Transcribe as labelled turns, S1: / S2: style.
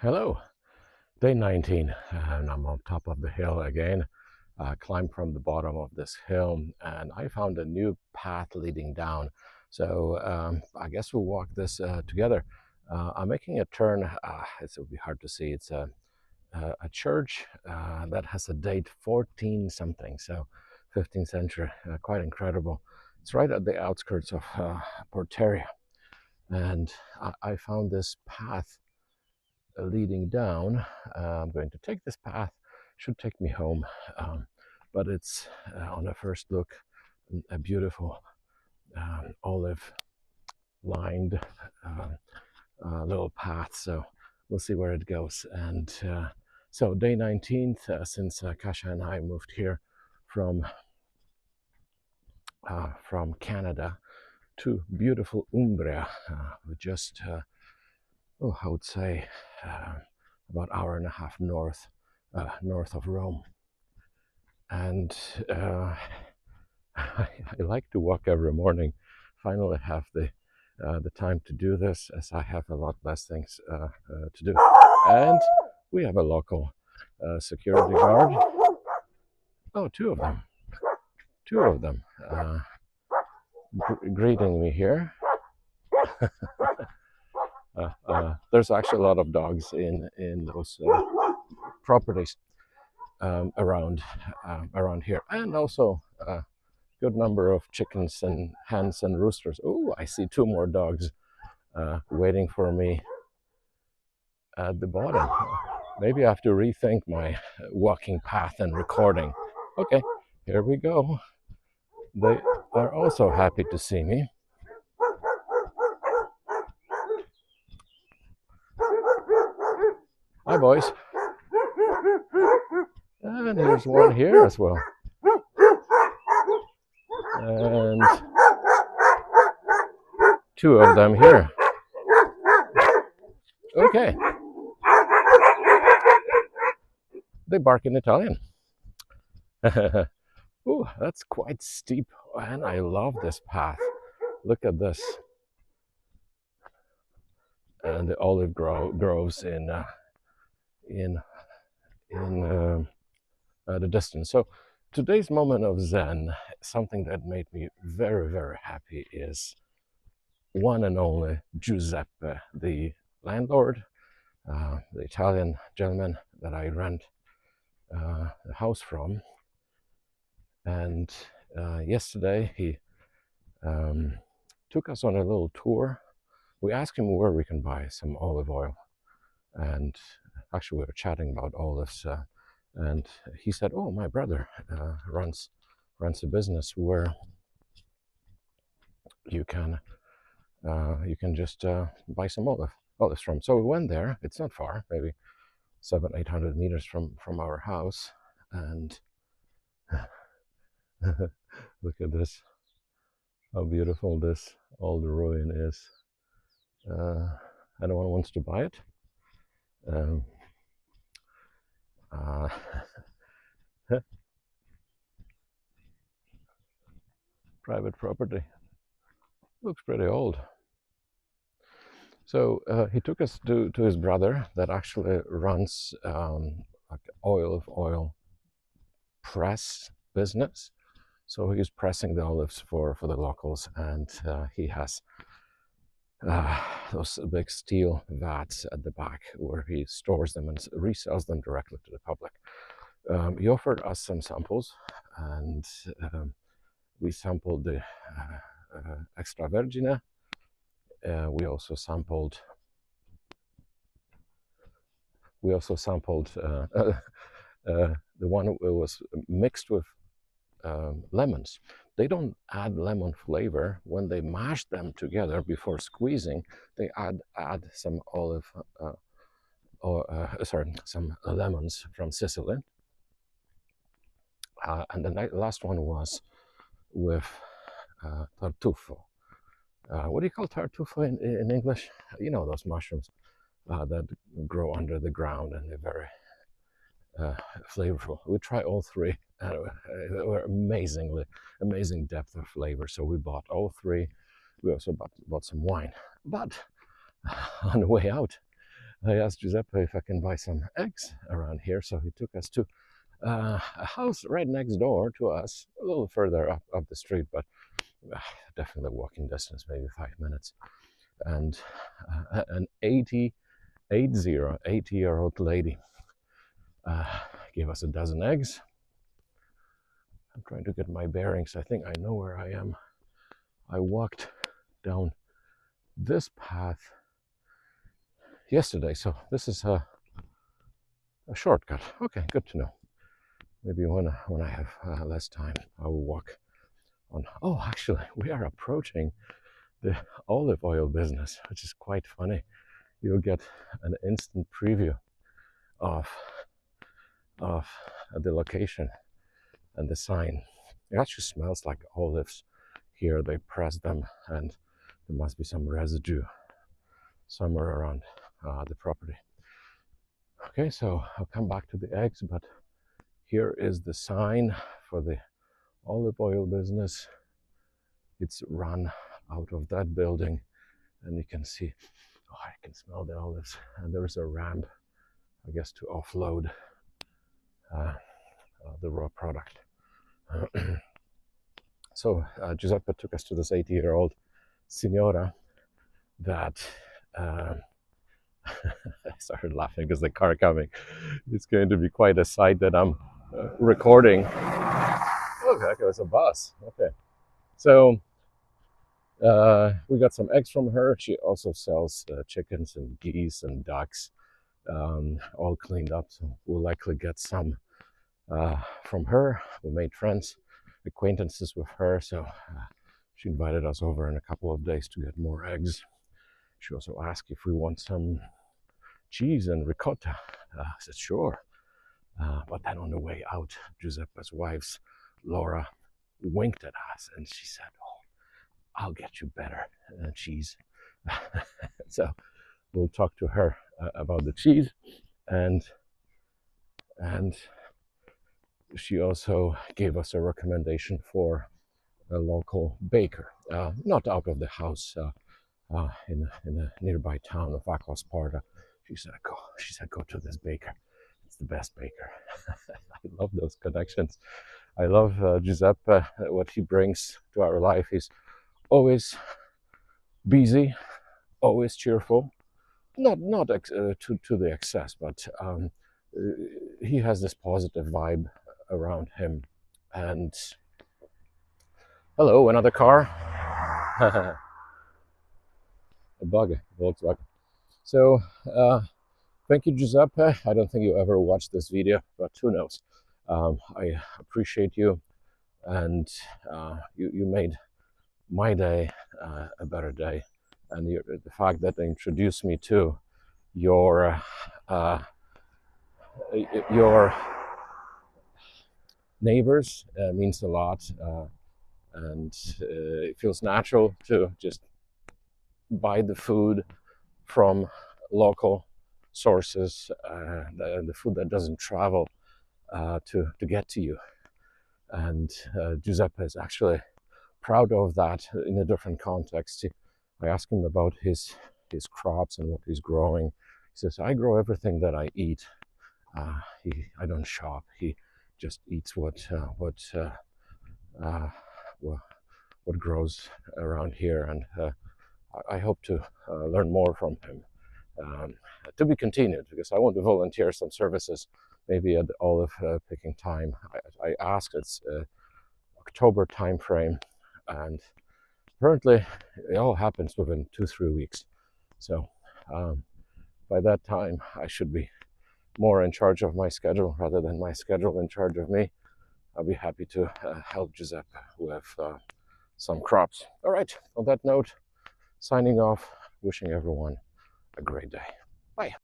S1: Hello, day 19, and I'm on top of the hill again. Climbed from the bottom of this hill, and I found a new path leading down. So I guess we'll walk this together. I'm making a turn. It will be hard to see. It's a church that has a date 14 something, so 15th century. Quite incredible. It's right at the outskirts of Porteria, and I found this path leading down. I'm going to take this path, should take me home, but it's on a first look a beautiful olive lined little path, so we'll see where it goes. And so day 19th since Kasia and I moved here from Canada to beautiful Umbria. We just I would say about hour and a half north of Rome. And I like to walk every morning. Finally have the time to do this, as I have a lot less things to do. And we have a local security guard. Oh, two of them greeting me here. There's actually a lot of dogs in those properties around here, and also a good number of chickens and hens and roosters. Oh, I see two more dogs waiting for me at the bottom. Maybe I have to rethink my walking path and recording. Okay, here we go. They are also happy to see me. Hi, boys. And here's one here as well. And two of them here. Okay. They bark in Italian. Ooh, that's quite steep, and I love this path. Look at this. And the olive groves in the distance. So today's moment of Zen, something that made me very, very happy, is one and only Giuseppe, the landlord, the Italian gentleman that I rent the house from. And yesterday he took us on a little tour. We asked him where we can buy some olive oil, and actually we were chatting about olives, and he said, "Oh, my brother runs a business where you can just buy some olives from." So we went there. It's not far, maybe 700-800 meters from our house, and look at this, how beautiful this old ruin is. Anyone wants to buy it? Private property. Looks pretty old. So he took us to his brother that actually runs like oil press business. So he's pressing the olives for the locals, and he has those big steel vats at the back where he stores them and resells them directly to the public. He offered us some samples, and we sampled the extravergine. We also sampled the one that was mixed with lemons. They don't add lemon flavor. When they mash them together before squeezing, they add some some lemons from Sicily. And the last one was with tartufo. What do you call tartufo in English? You know, those mushrooms that grow under the ground, and they're very flavorful. We tried all three. They were amazing depth of flavor. So we bought all three. We also bought some wine. But on the way out, I asked Giuseppe if I can buy some eggs around here, so he took us to a house right next door to us, a little further up the street, but definitely walking distance, maybe 5 minutes. And an 80-year-old lady gave us a dozen eggs. I'm trying to get my bearings. I think I know where I am. I walked down this path yesterday, so this is a shortcut. Okay, good to know. Maybe when I have less time, I will walk on. Oh, actually, we are approaching the olive oil business, which is quite funny. You'll get an instant preview of the location and the sign. It actually smells like olives here. They press them, and there must be some residue somewhere around the property. Okay, so I'll come back to the eggs, but here is the sign for the olive oil business. It's run out of that building, and you can see, oh, I can smell the olives, and there's a ramp, I guess, to offload the raw product. So Giuseppe took us to this 80-year-old signora that I started laughing because the car coming. It's going to be quite a sight that I'm recording. Okay, it was a bus. Okay, so we got some eggs from her. She also sells chickens and geese and ducks, all cleaned up. So we'll likely get some from her. We made friends, acquaintances with her, so she invited us over in a couple of days to get more eggs. She also asked if we want some cheese and ricotta. I said sure, but then on the way out, Giuseppe's wife's Laura winked at us and she said, "Oh, I'll get you better cheese." So we'll talk to her about the cheese, and she also gave us a recommendation for a local baker, not out of the house, in a nearby town of Acquasparta. She said, go to this baker. It's the best baker. I love those connections. I love Giuseppe, what he brings to our life. He's always busy, always cheerful, not to the excess, but he has this positive vibe around him. And hello, another car. A bug, Volkswagen. So thank you, Giuseppe. I don't think you ever watched this video, but who knows. I appreciate you, and you made my day a better day. And the fact that they introduced me to your neighbors means a lot, and it feels natural to just buy the food from local sources, the food that doesn't travel to get to you. And Giuseppe is actually proud of that in a different context. I asked him about his crops and what he's growing. He says, "I grow everything that I eat. I don't shop. He just eats what grows around here." And I hope to learn more from him. To be continued, because I want to volunteer some services, maybe at the olive picking time. I asked, it's October time frame, and apparently it all happens within 2-3 weeks. So by that time, I should be more in charge of my schedule rather than my schedule in charge of me. I'll be happy to help Giuseppe with some crops. All right, on that note, signing off, wishing everyone a great day. Bye.